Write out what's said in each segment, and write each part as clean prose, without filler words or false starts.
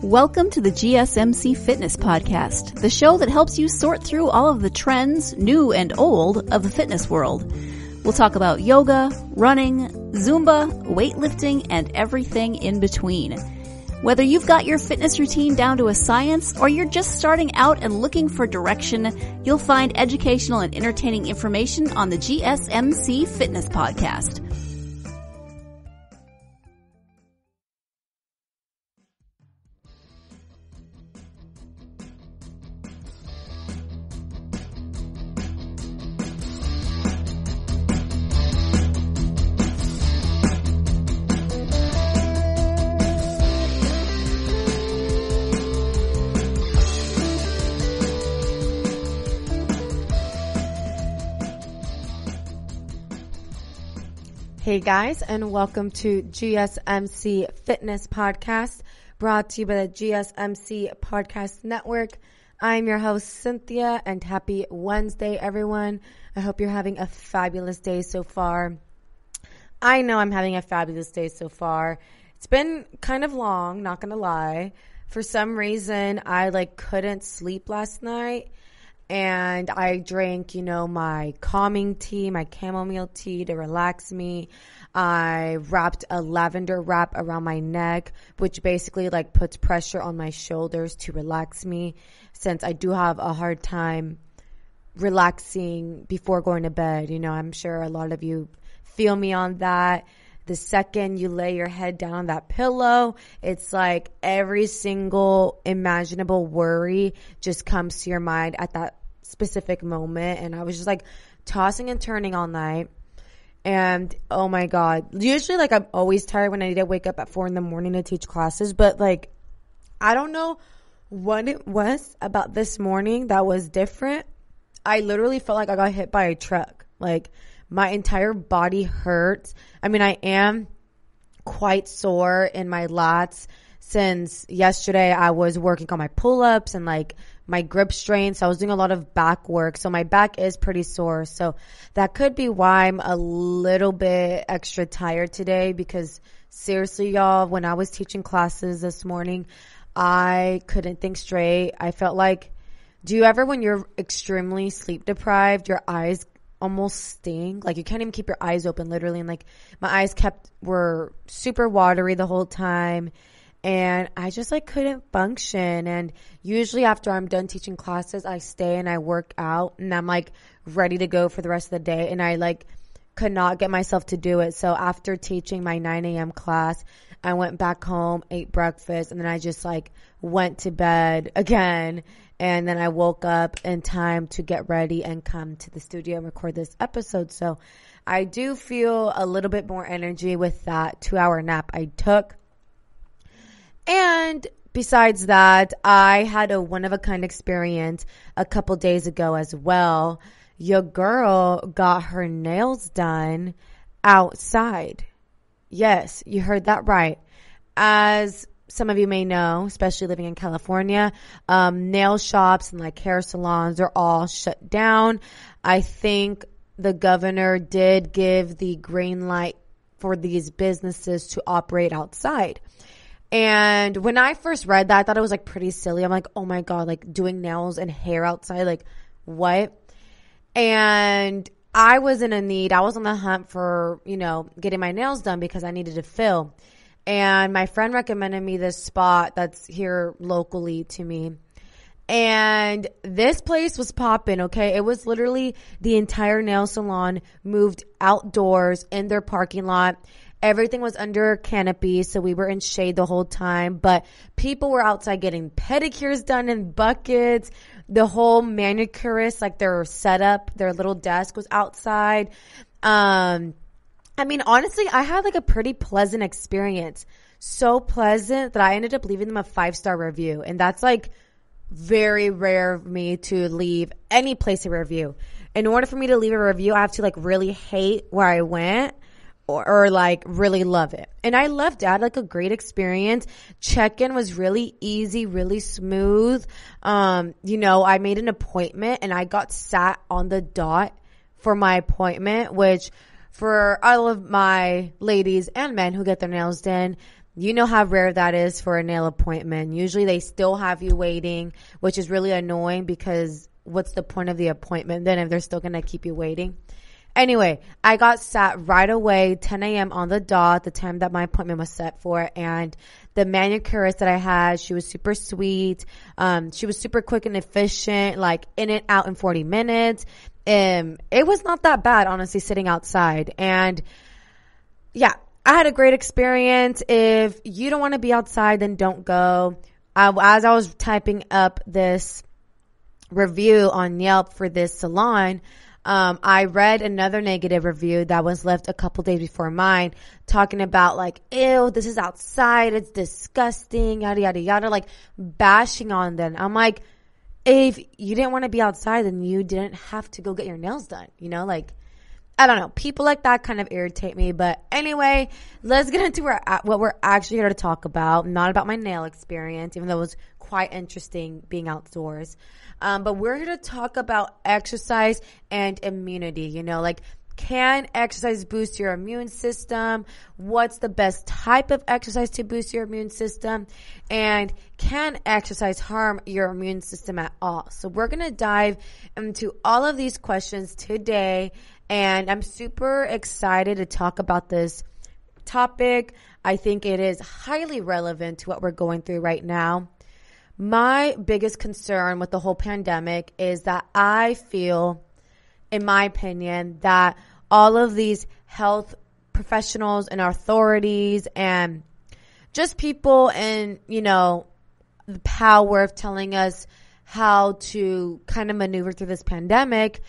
Welcome to the GSMC Fitness Podcast, the show that helps you sort through all of the trends, new and old, of the fitness world. We'll talk about yoga, running, Zumba, weightlifting, and everything in between. Whether you've got your fitness routine down to a science or you're just starting out and looking for direction, you'll find educational and entertaining information on the GSMC Fitness Podcast. Hey guys, and welcome to GSMC Fitness Podcast, brought to you by the GSMC Podcast Network. I'm your host, Cynthia, and happy Wednesday, everyone. I hope you're having a fabulous day so far. I know I'm having a fabulous day so far. It's been kind of long, not gonna lie. For some reason, I couldn't sleep last night. And I drank, my calming tea, my chamomile tea to relax me. I wrapped a lavender wrap around my neck, which basically puts pressure on my shoulders to relax me, since I do have a hard time relaxing before going to bed. I'm sure a lot of you feel me on that. The second you lay your head down on that pillow, it's like every single imaginable worry just comes to your mind at that specific moment. And I was just tossing and turning all night. And oh my God, usually I'm always tired when I need to wake up at 4 a.m. to teach classes. But I don't know what it was about this morning that was different. I literally felt like I got hit by a truck. My entire body hurts. I mean, I am quite sore in my lats since yesterday. I was working on my pull-ups and my grip strength. So I was doing a lot of back work. So my back is pretty sore. So that could be why I'm a little bit extra tired today, because seriously, y'all, when I was teaching classes this morning, I couldn't think straight. I felt do you ever, when you're extremely sleep deprived, your eyes almost sting? You can't even keep your eyes open, literally. And my eyes were super watery the whole time. And I just couldn't function. And usually after I'm done teaching classes, I stay and I work out and I'm ready to go for the rest of the day. And I could not get myself to do it. So after teaching my 9 a.m. class, I went back home, ate breakfast, and then I just went to bed again. And then I woke up in time to get ready and come to the studio and record this episode. So I do feel a little bit more energy with that 2-hour nap I took. And besides that, I had a one-of-a-kind experience a couple days ago as well. Your girl got her nails done outside. Yes, you heard that right. As some of you may know, especially living in California, nail shops and hair salons are all shut down. I think the governor did give the green light for these businesses to operate outside. And when I first read that, I thought it was pretty silly. I'm oh my God, doing nails and hair outside, what? And I was in a need. I was on the hunt for, getting my nails done because I needed to fill. And my friend recommended me this spot that's here locally to me. And this place was popping, okay? It was literally the entire nail salon moved outdoors in their parking lot. Everything was under a canopy, so we were in shade the whole time. But people were outside getting pedicures done in buckets. The whole manicurist, their setup, their little desk was outside. Honestly, I had a pretty pleasant experience. So pleasant that I ended up leaving them a 5-star review. And that's very rare of me to leave any place a review. In order for me to leave a review, I have to really hate where I went or really love it. And I loved it. I had a great experience. Check-in was really easy, really smooth. I made an appointment and I got sat on the dot for my appointment, which for all of my ladies and men who get their nails done, You know how rare that is for a nail appointment. Usually they still have you waiting, which is really annoying because what's the point of the appointment then if they're still going to keep you waiting? Anyway, I got sat right away, 10 a.m. on the dot, the time that my appointment was set for. And the manicurist that I had, she was super sweet. She was super quick and efficient, like in and out in 40 minutes. It was not that bad, honestly, sitting outside. And yeah, I had a great experience. If you don't want to be outside, then don't go. As I was typing up this review on Yelp for this salon, I read another negative review that was left a couple days before mine, talking about like, ew, this is outside, it's disgusting, yada, yada, yada, like bashing on them. I'm like, if you didn't want to be outside, then you didn't have to go get your nails done, you know, like, I don't know. People like that kind of irritate me. But anyway, let's get into what we're actually here to talk about. Not about my nail experience, even though it was quite interesting being outdoors. But we're here to talk about exercise and immunity. You know, like, can exercise boost your immune system? What's the best type of exercise to boost your immune system? And can exercise harm your immune system at all? So we're going to dive into all of these questions today. And I'm super excited to talk about this topic. I think it is highly relevant to what we're going through right now. My biggest concern with the whole pandemic is that I feel, in my opinion, that all of these health professionals and authorities and just people in, you know, the power of telling us how to kind of maneuver through this pandemic,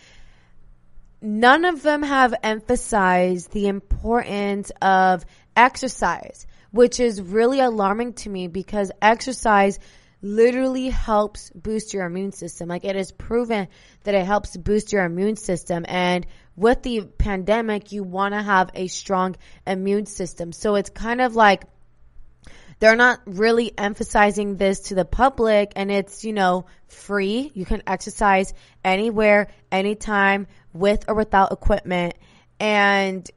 none of them have emphasized the importance of exercise, which is really alarming to me because exercise literally helps boost your immune system. Like, it is proven that it helps boost your immune system. And with the pandemic, you want to have a strong immune system. So it's kind of like they're not really emphasizing this to the public, and it's, you know, free. You can exercise anywhere, anytime, with or without equipment. And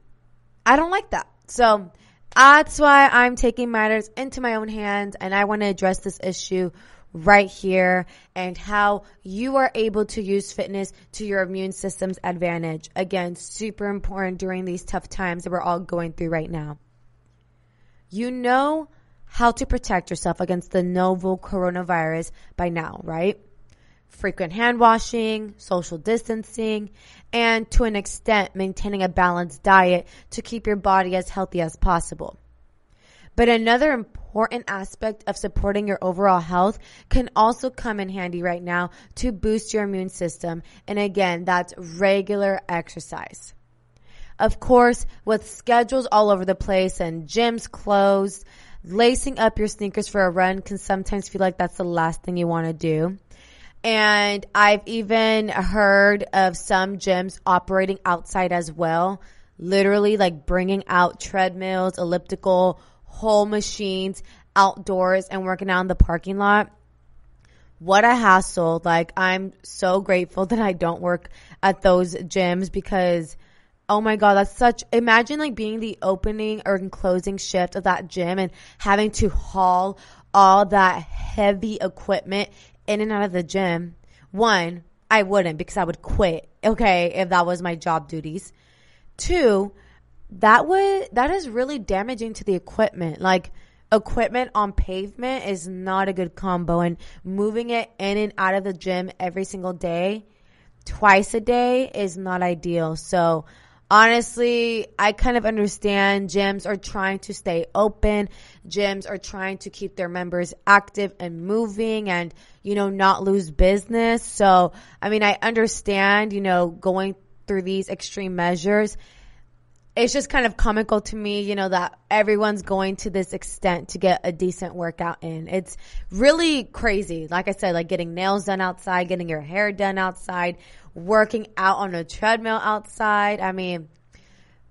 I don't like that. So that's why I'm taking matters into my own hands, and I want to address this issue right here and how you are able to use fitness to your immune system's advantage. Again, super important during these tough times that we're all going through right now. You know how to protect yourself against the novel coronavirus by now, right? Frequent hand washing, social distancing, and to an extent, maintaining a balanced diet to keep your body as healthy as possible. But another important aspect of supporting your overall health can also come in handy right now to boost your immune system. And again, that's regular exercise. Of course, with schedules all over the place and gyms closed, lacing up your sneakers for a run can sometimes feel like that's the last thing you want to do. And I've even heard of some gyms operating outside as well, literally like bringing out treadmills, elliptical, whole machines outdoors and working out in the parking lot. What a hassle. Like, I'm so grateful that I don't work at those gyms because, oh my God, that's such, imagine like being the opening or closing shift of that gym and having to haul all that heavy equipment in and out of the gym. One, I wouldn't, because I would quit, okay, if that was my job duties. Two, that is really damaging to the equipment. Like, equipment on pavement is not a good combo, and moving it in and out of the gym every single day, twice a day, is not ideal. So honestly, I kind of understand gyms are trying to stay open. Gyms are trying to keep their members active and moving and, you know, not lose business. So, I mean, I understand, you know, going through these extreme measures. It's just kind of comical to me, you know, that everyone's going to this extent to get a decent workout in. It's really crazy. Like I said, like getting nails done outside, getting your hair done outside, working out on a treadmill outside. I mean,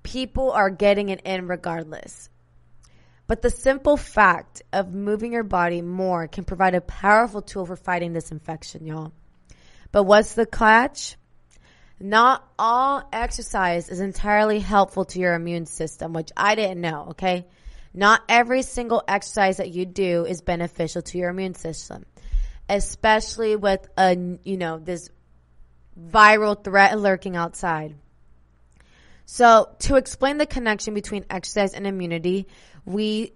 people are getting it in regardless. But the simple fact of moving your body more can provide a powerful tool for fighting this infection, y'all. But what's the catch? Not all exercise is entirely helpful to your immune system, which I didn't know, okay? Not every single exercise that you do is beneficial to your immune system, especially with this viral threat lurking outside. So to explain the connection between exercise and immunity, we,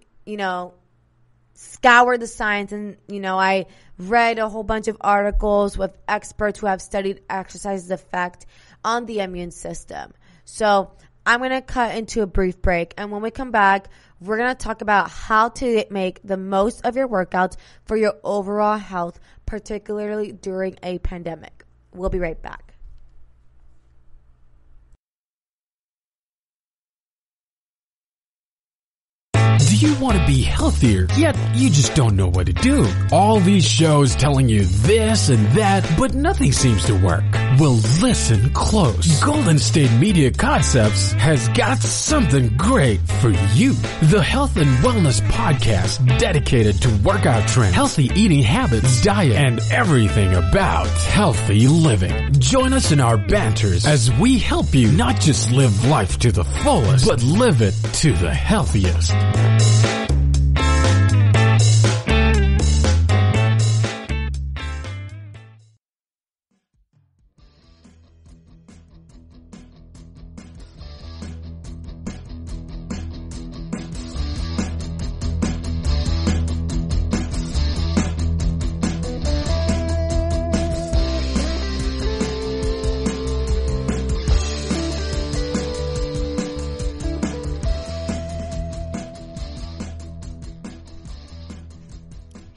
scoured the science and, I read a whole bunch of articles with experts who have studied exercise's effect on the immune system. So I'm going to cut into a brief break. And when we come back, we're going to talk about how to make the most of your workouts for your overall health, particularly during a pandemic. We'll be right back. Do you want to be healthier, yet you just don't know what to do? All these shows telling you this and that, but nothing seems to work. Well, listen close. Golden State Media Concepts has got something great for you. The Health and Wellness Podcast dedicated to workout trends, healthy eating habits, diet, and everything about healthy living. Join us in our banters as we help you not just live life to the fullest, but live it to the healthiest.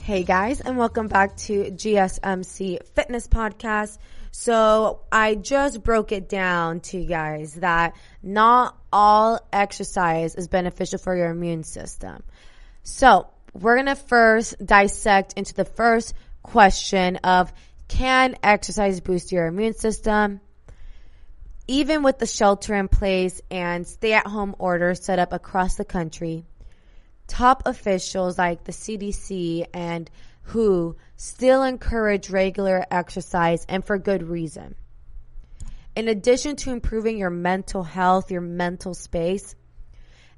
Hey guys, and welcome back to GSMC Fitness Podcast. So I just broke it down to you guys that not all exercise is beneficial for your immune system. So we're going to first dissect into the first question of, can exercise boost your immune system? Even with the shelter in place and stay-at-home orders set up across the country, top officials like the CDC and WHO still encourage regular exercise, and for good reason. In addition to improving your mental health, your mental space,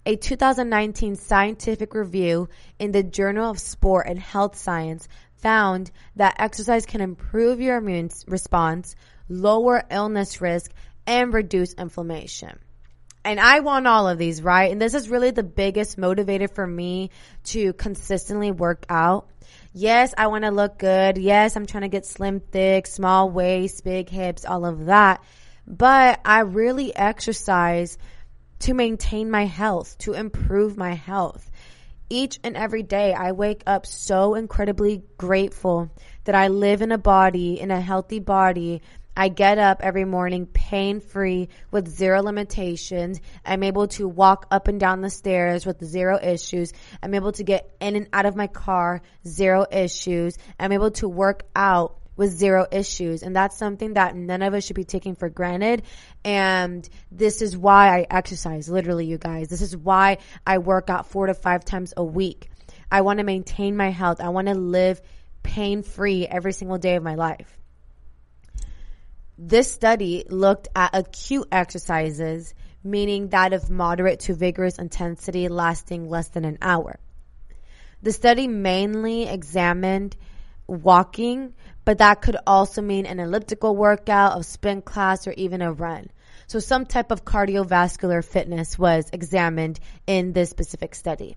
a 2019 scientific review in the Journal of Sport and Health Science found that exercise can improve your immune response, lower illness risk, and reduce inflammation. And I want all of these, right? And this is really the biggest motivator for me to consistently work out. Yes, I want to look good. Yes, I'm trying to get slim, thick, small waist, big hips, all of that. But I really exercise to maintain my health, to improve my health. Each and every day, I wake up so incredibly grateful that I live in a body, in a healthy body. I get up every morning pain-free with zero limitations. I'm able to walk up and down the stairs with zero issues. I'm able to get in and out of my car, zero issues. I'm able to work out with zero issues. And that's something that none of us should be taking for granted. And this is why I exercise, literally, you guys. This is why I work out 4 to 5 times a week. I want to maintain my health. I want to live pain-free every single day of my life. This study looked at acute exercises, meaning that of moderate to vigorous intensity lasting less than an hour. The study mainly examined walking, but that could also mean an elliptical workout, a spin class, or even a run. So some type of cardiovascular fitness was examined in this specific study.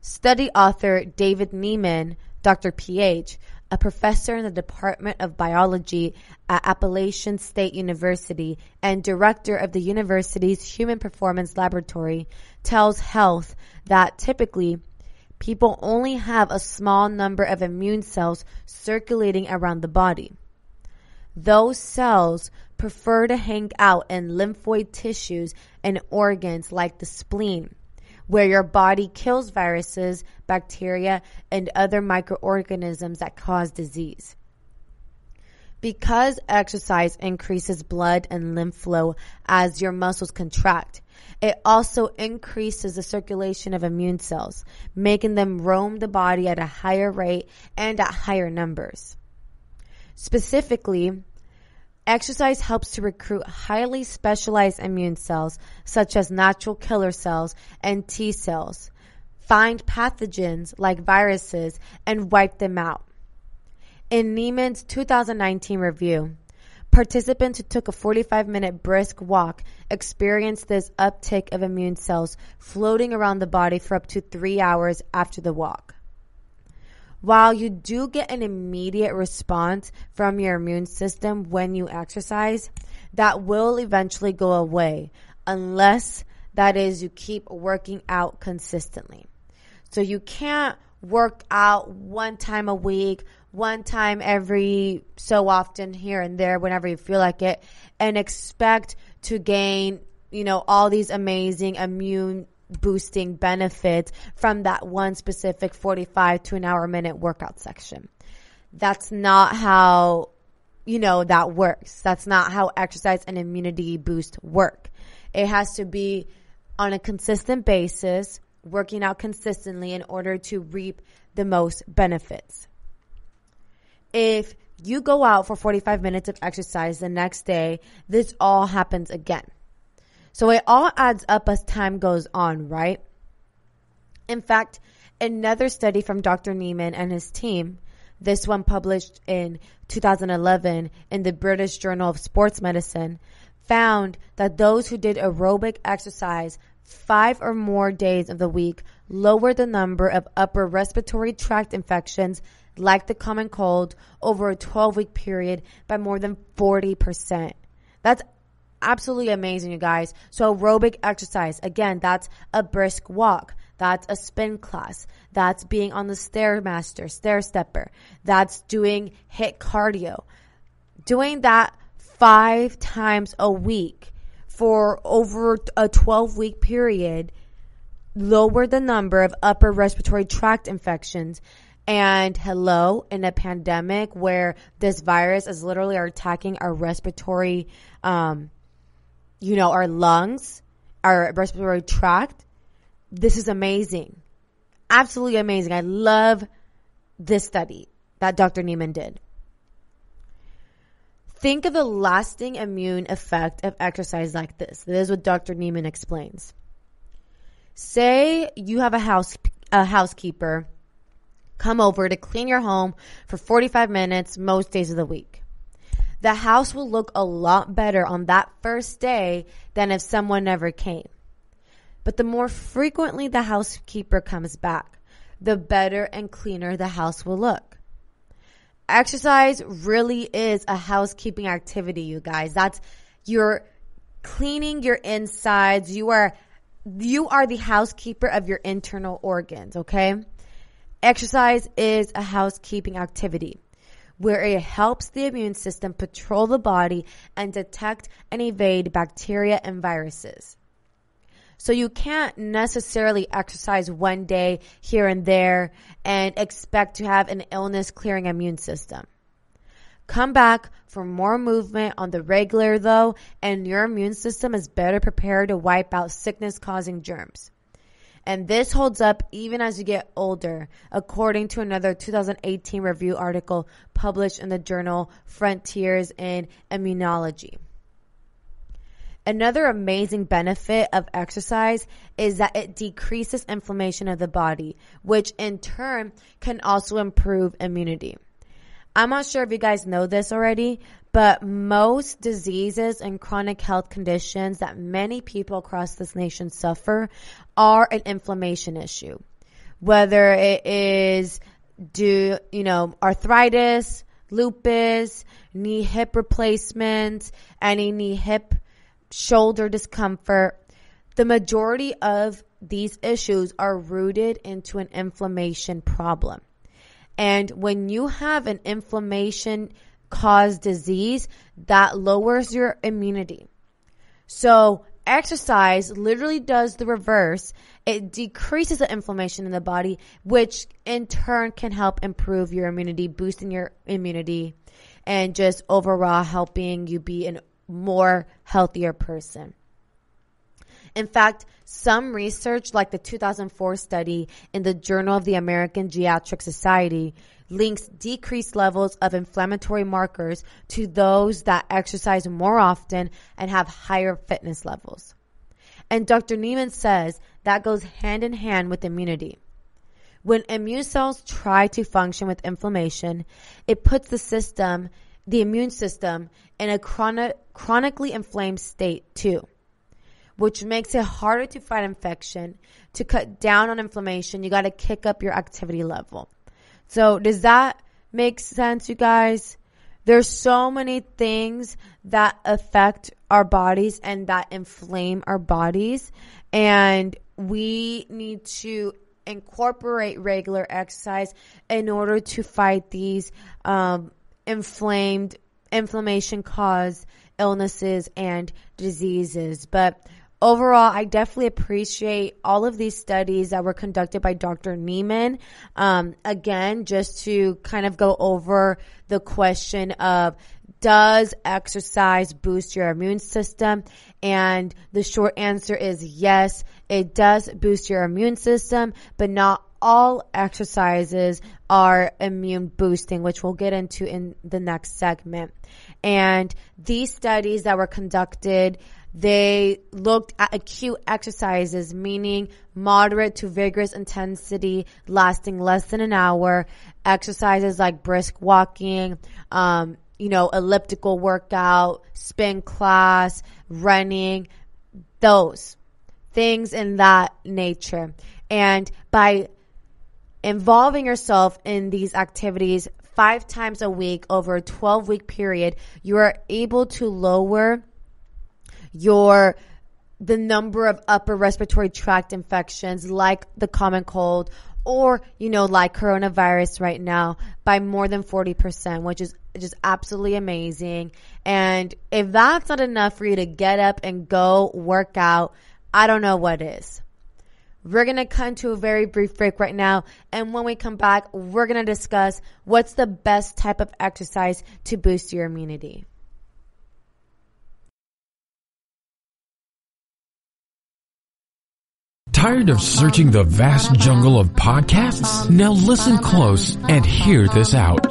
Study author David Neiman, Dr. PH, a professor in the Department of Biology at Appalachian State University and director of the university's Human Performance Laboratory, tells Health that typically people only have a small number of immune cells circulating around the body. Those cells prefer to hang out in lymphoid tissues and organs like the spleen, where your body kills viruses, bacteria, and other microorganisms that cause disease. Because exercise increases blood and lymph flow as your muscles contract, it also increases the circulation of immune cells, making them roam the body at a higher rate and at higher numbers. Specifically, Exercise helps to recruit highly specialized immune cells, such as natural killer cells and T cells, find pathogens like viruses, and wipe them out. In Neiman's 2019 review, participants who took a 45-minute brisk walk experienced this uptick of immune cells floating around the body for up to 3 hours after the walk. While you do get an immediate response from your immune system when you exercise, that will eventually go away unless, that is, you keep working out consistently. So you can't work out one time a week, one time every so often here and there whenever you feel like it, and expect to gain, all these amazing immune boosting benefits from that one specific 45 to an hour minute workout section. That's not how, that works. That's not how exercise and immunity boost work. It has to be on a consistent basis, working out consistently in order to reap the most benefits. If you go out for 45 minutes of exercise the next day, this all happens again. So it all adds up as time goes on, right? In fact, another study from Dr. Neiman and his team, this one published in 2011 in the British Journal of Sports Medicine, found that those who did aerobic exercise 5 or more days of the week lowered the number of upper respiratory tract infections like the common cold over a 12-week period by more than 40%. That's absolutely amazing, you guys. So aerobic exercise, again, that's a brisk walk. That's a spin class. That's being on the Stairmaster, stair stepper. That's doing HIIT cardio. Doing that 5 times a week for over a 12-week period lowered the number of upper respiratory tract infections. And hello, in a pandemic where this virus is literally attacking our respiratory, our lungs, our respiratory tract, this is amazing. Absolutely amazing. I love this study that Dr. Neiman did. Think of the lasting immune effect of exercise like this. This is what Dr. Neiman explains. Say you have a housekeeper come over to clean your home for 45 minutes most days of the week. The house will look a lot better on that first day than if someone never came. But the more frequently the housekeeper comes back, the better and cleaner the house will look. Exercise really is a housekeeping activity, you guys. You're cleaning your insides. You are the housekeeper of your internal organs, okay? Exercise is a housekeeping activity where it helps the immune system patrol the body and detect and evade bacteria and viruses. So you can't necessarily exercise one day here and there and expect to have an illness-clearing immune system. Come back for more movement on the regular, though, and your immune system is better prepared to wipe out sickness-causing germs. And this holds up even as you get older, according to another 2018 review article published in the journal Frontiers in Immunology. Another amazing benefit of exercise is that it decreases inflammation of the body, which in turn can also improve immunity. I'm not sure if you guys know this already, but most diseases and chronic health conditions that many people across this nation suffer are an inflammation issue. Whether it is arthritis, lupus, knee hip replacement, any knee hip shoulder discomfort, the majority of these issues are rooted into an inflammation problem. And when you have an inflammation-caused disease, that lowers your immunity. So exercise literally does the reverse. It decreases the inflammation in the body, which in turn can help improve your immunity, boosting your immunity, and just overall helping you be a more healthier person. In fact, some research, like the 2004 study in the Journal of the American Geriatric Society, links decreased levels of inflammatory markers to those that exercise more often and have higher fitness levels. And Dr. Niemann says that goes hand in hand with immunity. When immune cells try to function with inflammation, it puts the immune system, in a chronically inflamed state too, which makes it harder to fight infection. To cut down on inflammation, you got to kick up your activity level. So does that make sense, you guys? There's so many things that affect our bodies and that inflame our bodies, and we need to incorporate regular exercise in order to fight these inflammation caused illnesses and diseases. But overall, I definitely appreciate all of these studies that were conducted by Dr. Niemann. Again, just to kind of go over the question of, does exercise boost your immune system? And the short answer is yes, it does boost your immune system, but not all exercises are immune boosting, which we'll get into in the next segment. And these studies that were conducted, they looked at acute exercises, meaning moderate to vigorous intensity lasting less than an hour, exercises like brisk walking, elliptical workout, spin class, running, those things in that nature. And by involving yourself in these activities 5 times a week over a 12-week period, you are able to lower the number of upper respiratory tract infections like the common cold or, like coronavirus right now by more than 40%, which is just absolutely amazing. And if that's not enough for you to get up and go work out, I don't know what is. We're going to come to a very brief break right now. And when we come back, we're going to discuss what's the best type of exercise to boost your immunity. Tired of searching the vast jungle of podcasts? Now listen close and hear this out.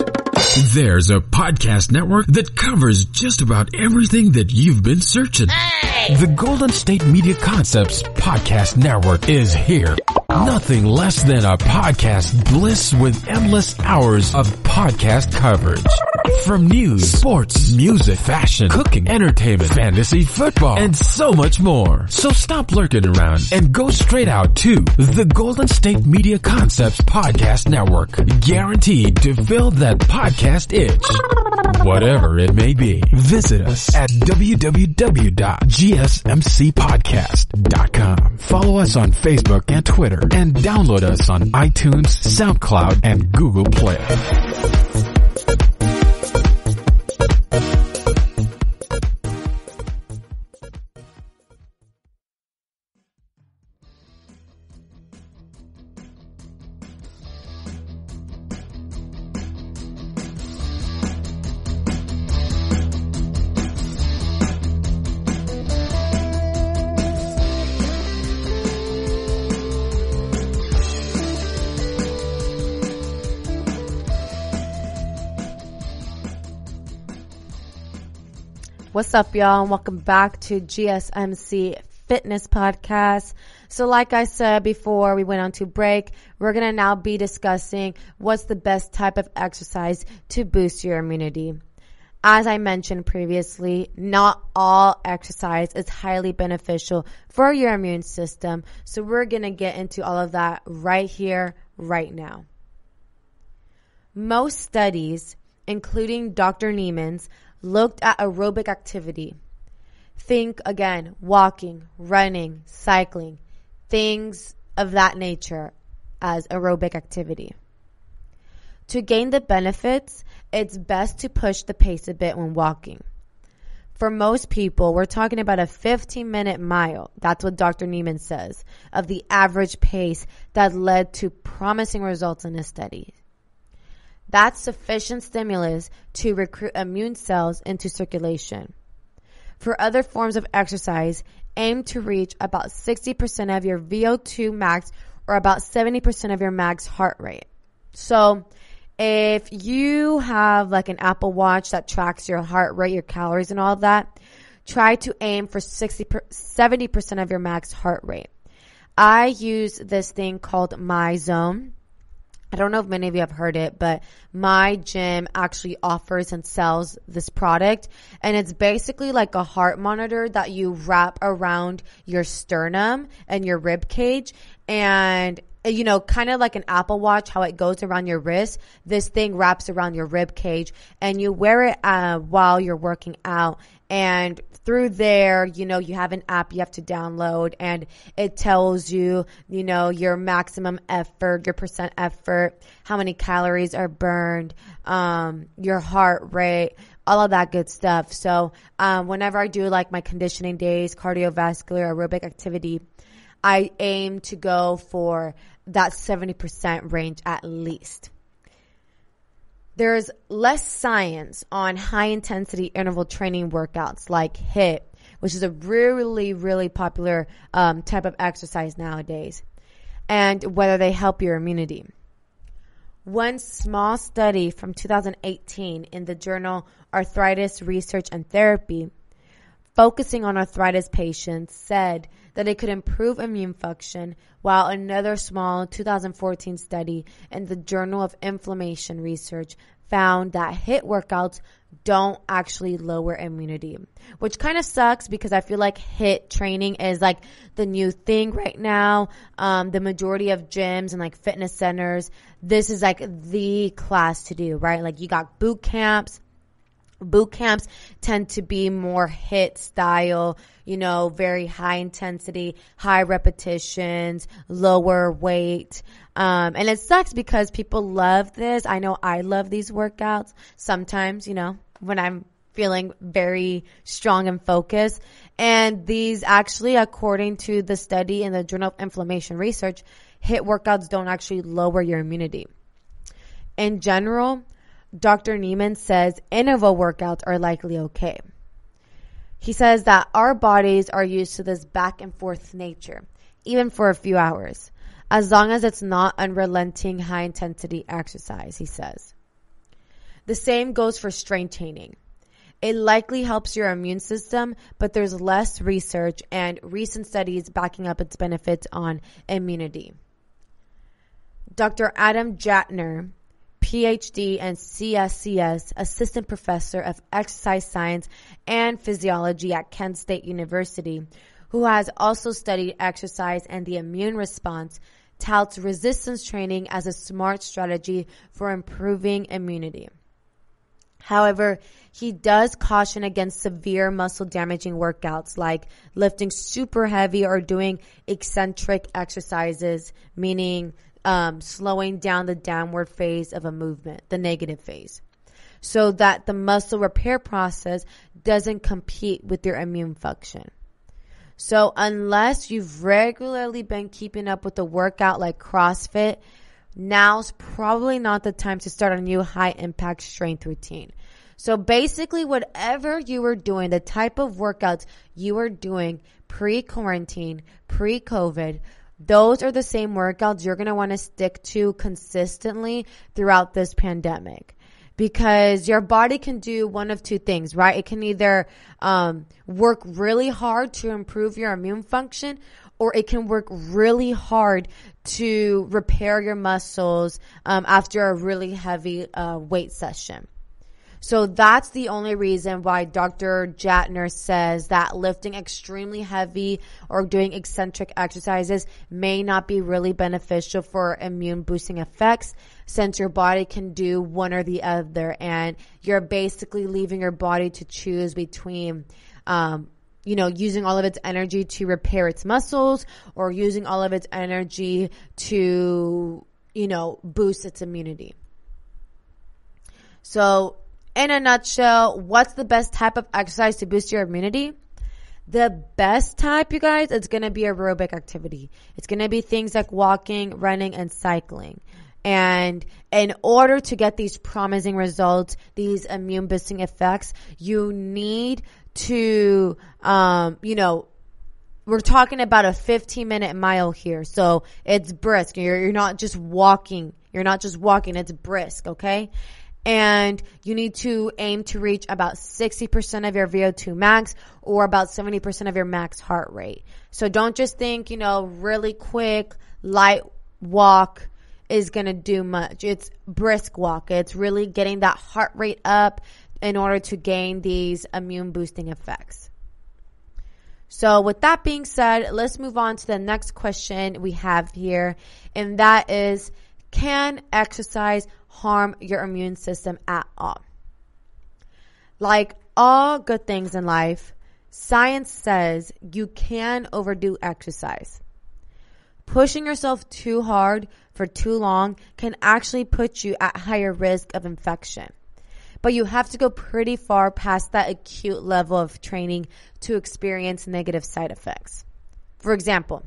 There's a podcast network that covers just about everything that you've been searching. Hey! The Golden State Media Concepts Podcast Network is here. Nothing less than a podcast bliss with endless hours of podcast coverage. From news, sports, music, fashion, cooking, entertainment, fantasy, football, and so much more. So stop lurking around and go straight out to the Golden State Media Concepts Podcast Network. Guaranteed to fill that podcast itch. Whatever it may be. Visit us at www.gsmcpodcast.com. Follow us on Facebook and Twitter and download us on iTunes, SoundCloud, and Google Play. What's up, y'all, and welcome back to GSMC Fitness Podcast. So like I said before we went on to break, we're going to now be discussing what's the best type of exercise to boost your immunity. As I mentioned previously, not all exercise is highly beneficial for your immune system. So we're going to get into all of that right here, right now. Most studies, including Dr. Niemann's, looked at aerobic activity. Think, again, walking, running, cycling, things of that nature as aerobic activity. To gain the benefits, it's best to push the pace a bit when walking. For most people, we're talking about a 15-minute mile. That's what Dr. Niemann says, of the average pace that led to promising results in his study. That's sufficient stimulus to recruit immune cells into circulation. For other forms of exercise, aim to reach about 60% of your VO2 max or about 70% of your max heart rate. So if you have like an Apple Watch that tracks your heart rate, your calories and all of that, try to aim for 70% of your max heart rate. I use this thing called My Zone. I don't know if many of you have heard it, but my gym actually offers and sells this product. And it's basically like a heart monitor that you wrap around your sternum and your rib cage. And, you know, kind of like an Apple Watch, how it goes around your wrist. This thing wraps around your rib cage and you wear it while you're working out. And through there, you know, you have an app you have to download and it tells you, you know, your maximum effort, your percent effort, how many calories are burned, your heart rate, all of that good stuff. So, whenever I do like my conditioning days, cardiovascular, aerobic activity, I aim to go for that 70% range at least. There's less science on high-intensity interval training workouts like HIIT, which is a really, really popular type of exercise nowadays, and whether they help your immunity. One small study from 2018 in the journal Arthritis Research and Therapy, focusing on arthritis patients, said that it could improve immune function, while another small 2014 study in the Journal of Inflammation Research found that HIIT workouts don't actually lower immunity, which kind of sucks because I feel like HIIT training is like the new thing right now. The majority of gyms and like fitness centers, this is like the class to do, right? Like you got boot camps. Boot camps tend to be more HIIT style, you know, very high intensity, high repetitions, lower weight. And it sucks because people love this. I know I love these workouts sometimes, you know, when I'm feeling very strong and focused. And these actually, according to the study in the Journal of Inflammation Research, HIIT workouts don't actually lower your immunity. In general, Dr. Neiman says interval workouts are likely okay. He says that our bodies are used to this back and forth nature, even for a few hours, as long as it's not unrelenting high intensity exercise, he says. The same goes for strength training. It likely helps your immune system, but there's less research and recent studies backing up its benefits on immunity. Dr. Adam Jatner, PhD and CSCS, Assistant Professor of Exercise Science and Physiology at Kent State University, who has also studied exercise and the immune response, touts resistance training as a smart strategy for improving immunity. However, he does caution against severe muscle damaging workouts like lifting super heavy or doing eccentric exercises, meaning slowing down the downward phase of a movement, the negative phase, so that the muscle repair process doesn't compete with your immune function. So unless you've regularly been keeping up with a workout like CrossFit, now's probably not the time to start a new high impact strength routine. So basically whatever you were doing, the type of workouts you were doing pre-quarantine, pre-COVID, those are the same workouts you're going to want to stick to consistently throughout this pandemic, because your body can do one of two things, right? It can either work really hard to improve your immune function, or it can work really hard to repair your muscles after a really heavy weight session. So that's the only reason why Dr. Jatner says that lifting extremely heavy or doing eccentric exercises may not be really beneficial for immune boosting effects, since your body can do one or the other, and you're basically leaving your body to choose between using all of its energy to repair its muscles or using all of its energy to, boost its immunity. So in a nutshell, what's the best type of exercise to boost your immunity? The best type, you guys, it's going to be aerobic activity. It's going to be things like walking, running, and cycling. And in order to get these promising results, these immune boosting effects, you need to, we're talking about a 15-minute mile here. So it's brisk. You're not just walking. It's brisk, okay? And you need to aim to reach about 60% of your VO2 max or about 70% of your max heart rate. So don't just think, really quick, light walk is going to do much. It's brisk walk. It's really getting that heart rate up in order to gain these immune boosting effects. So with that being said, let's move on to the next question we have here. And that is, can exercise harm your immune system at all? Like all good things in life, science says you can overdo exercise. Pushing yourself too hard for too long can actually put you at higher risk of infection. But you have to go pretty far past that acute level of training to experience negative side effects. For example,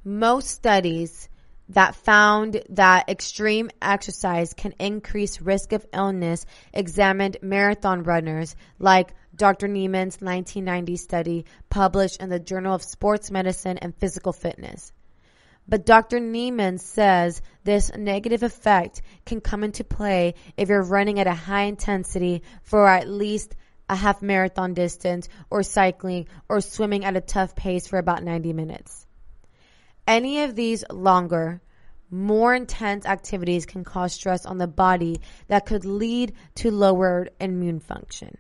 most studies that found that extreme exercise can increase risk of illness examined marathon runners like Dr. Neiman's 1990 study published in the Journal of Sports Medicine and Physical Fitness. But Dr. Neiman says this negative effect can come into play if you're running at a high intensity for at least a half marathon distance or cycling or swimming at a tough pace for about 90 minutes. Any of these longer, more intense activities can cause stress on the body that could lead to lowered immune function.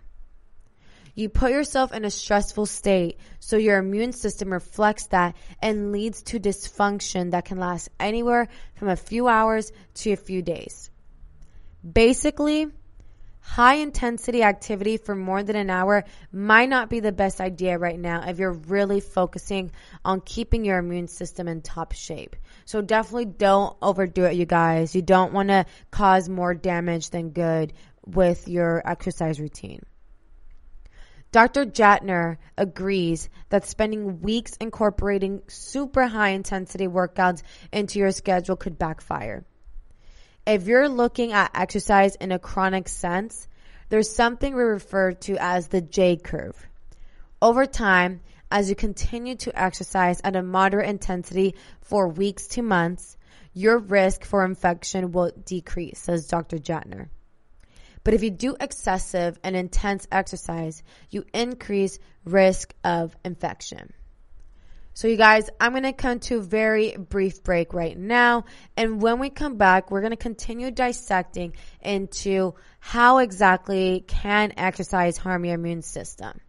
You put yourself in a stressful state, so your immune system reflects that and leads to dysfunction that can last anywhere from a few hours to a few days. Basically, high intensity activity for more than an hour might not be the best idea right now if you're really focusing on keeping your immune system in top shape. So definitely don't overdo it, you guys. You don't want to cause more damage than good with your exercise routine. Dr. Jatner agrees that spending weeks incorporating super high intensity workouts into your schedule could backfire. If you're looking at exercise in a chronic sense, there's something we refer to as the J curve. Over time, as you continue to exercise at a moderate intensity for weeks to months, your risk for infection will decrease, says Dr. Jatner. But if you do excessive and intense exercise, you increase risk of infection. So you guys, I'm going to come to a very brief break right now. And when we come back, we're going to continue dissecting into how exactly can exercise harm your immune system.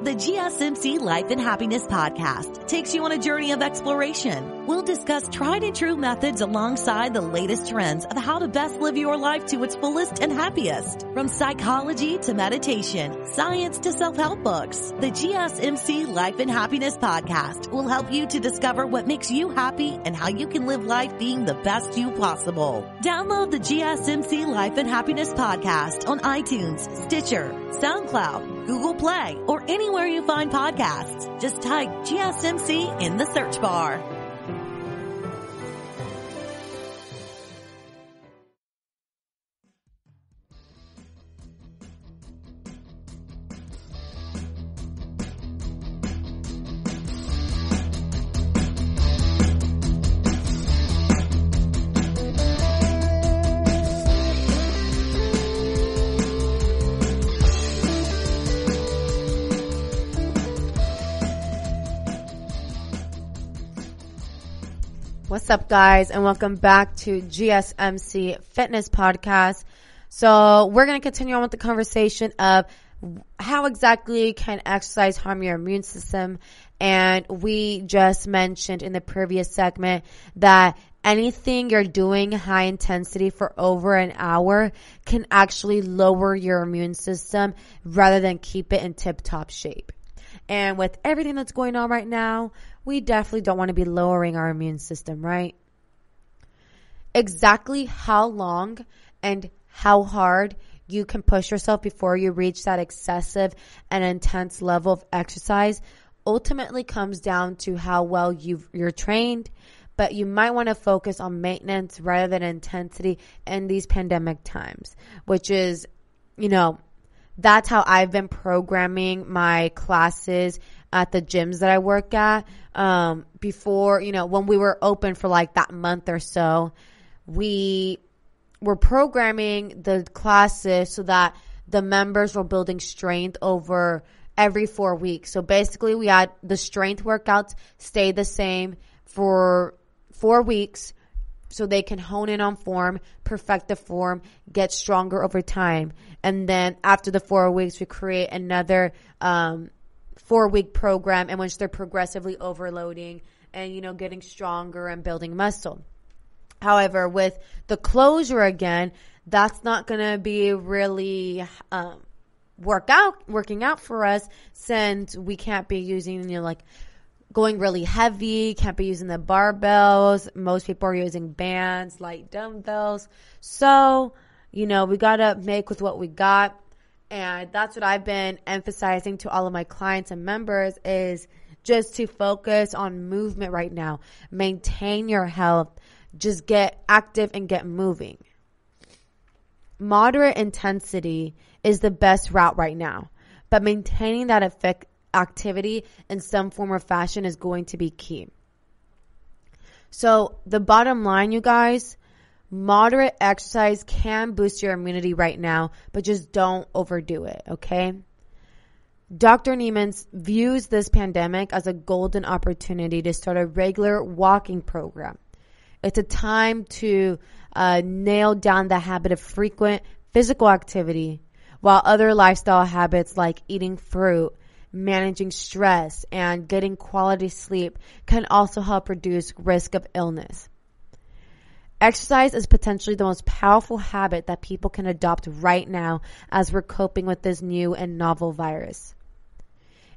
The GSMC Life and Happiness Podcast takes you on a journey of exploration. We'll discuss tried and true methods alongside the latest trends of how to best live your life to its fullest and happiest. From psychology to meditation, science to self-help books, the GSMC Life and Happiness Podcast will help you to discover what makes you happy and how you can live life being the best you possible. Download the GSMC Life and Happiness Podcast on iTunes, Stitcher, SoundCloud, Google Play, or anywhere you find podcasts. Just type GSMC in the search bar. What's up, guys, and welcome back to GSMC Fitness Podcast. So we're going to continue on with the conversation of how exactly can exercise harm your immune system. And we just mentioned in the previous segment that anything you're doing high intensity for over an hour can actually lower your immune system rather than keep it in tip-top shape. And with everything that's going on right now, we definitely don't want to be lowering our immune system, right? Exactly how long and how hard you can push yourself before you reach that excessive and intense level of exercise ultimately comes down to how well you're trained, but you might want to focus on maintenance rather than intensity in these pandemic times, which is, that's how I've been programming my classes at the gyms that I work at. Before, when we were open for like that month or so, we were programming the classes so that the members were building strength over every 4 weeks. So basically we had the strength workouts stay the same for 4 weeks so they can hone in on form, perfect the form, get stronger over time. And then after the 4 weeks, we create another 4-week program in which they're progressively overloading and, getting stronger and building muscle. However, with the closure again, that's not going to be really working out for us, since we can't be using, going really heavy, can't be using the barbells. Most people are using bands, light dumbbells. So, we got to make with what we got. And that's what I've been emphasizing to all of my clients and members, is just to focus on movement right now. Maintain your health. Just get active and get moving. Moderate intensity is the best route right now, but maintaining that activity in some form or fashion is going to be key. So the bottom line, you guys, moderate exercise can boost your immunity right now, but just don't overdo it, okay? Dr. Neiman views this pandemic as a golden opportunity to start a regular walking program. It's a time to nail down the habit of frequent physical activity, while other lifestyle habits like eating fruit, managing stress, and getting quality sleep can also help reduce risk of illness. Exercise is potentially the most powerful habit that people can adopt right now as we're coping with this new and novel virus.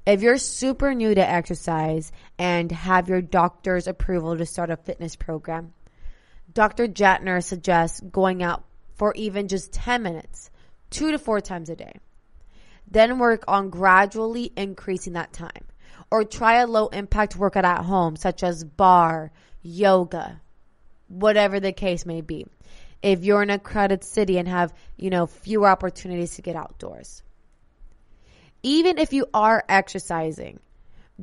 If you're super new to exercise and have your doctor's approval to start a fitness program, Dr. Jatner suggests going out for even just 10 minutes, 2 to 4 times a day. Then work on gradually increasing that time. Or try a low-impact workout at home, such as bar, yoga, whatever the case may be. If you're in a crowded city and have, fewer opportunities to get outdoors. Even if you are exercising,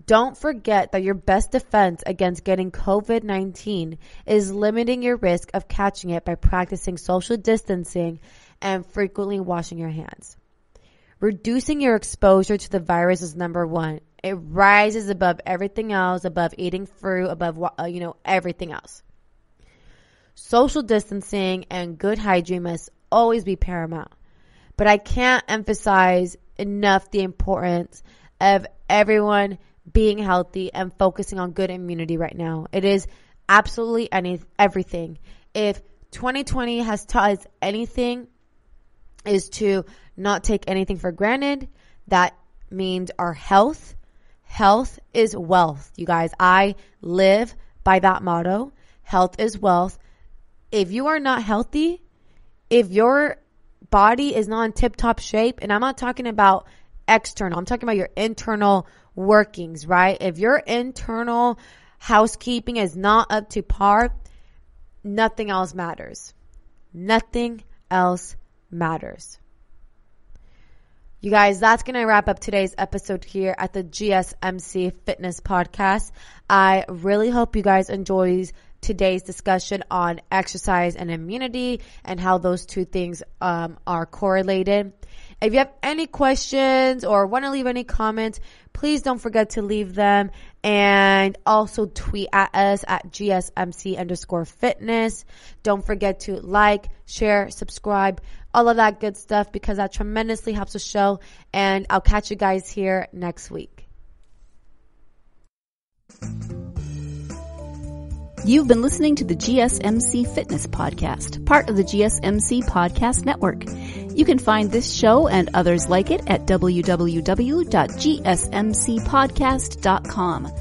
don't forget that your best defense against getting COVID-19 is limiting your risk of catching it by practicing social distancing and frequently washing your hands. Reducing your exposure to the virus is number one. It rises above everything else, above eating fruit, above, everything else. Social distancing and good hygiene must always be paramount. But I can't emphasize enough the importance of everyone being healthy and focusing on good immunity right now. It is absolutely everything. If 2020 has taught us anything, is to not take anything for granted. That means our health. Health is wealth. You guys, I live by that motto. Health is wealth. If you are not healthy, if your body is not in tip-top shape, and I'm not talking about external, I'm talking about your internal workings, right? If your internal housekeeping is not up to par, nothing else matters. Nothing else matters. You guys, that's going to wrap up today's episode here at the GSMC Fitness Podcast. I really hope you guys enjoyed today's discussion on exercise and immunity and how those two things are correlated. If you have any questions or want to leave any comments, please don't forget to leave them, and also tweet at us at GSMC_fitness. Don't forget to like, share, subscribe, all of that good stuff, because that tremendously helps the show. And I'll catch you guys here next week. You've been listening to the GSMC Fitness Podcast, part of the GSMC Podcast Network. You can find this show and others like it at www.gsmcpodcast.com.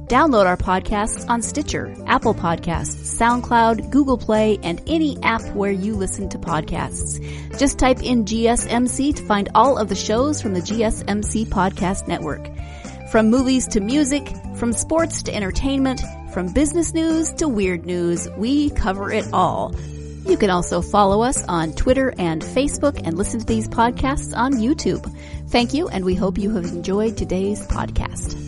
Download our podcasts on Stitcher, Apple Podcasts, SoundCloud, Google Play, and any app where you listen to podcasts. Just type in GSMC to find all of the shows from the GSMC Podcast Network. From movies to music, from sports to entertainment, From business news to weird news, we cover it all. You can also follow us on Twitter and Facebook and listen to these podcasts on YouTube. Thank you, and we hope you have enjoyed today's podcast.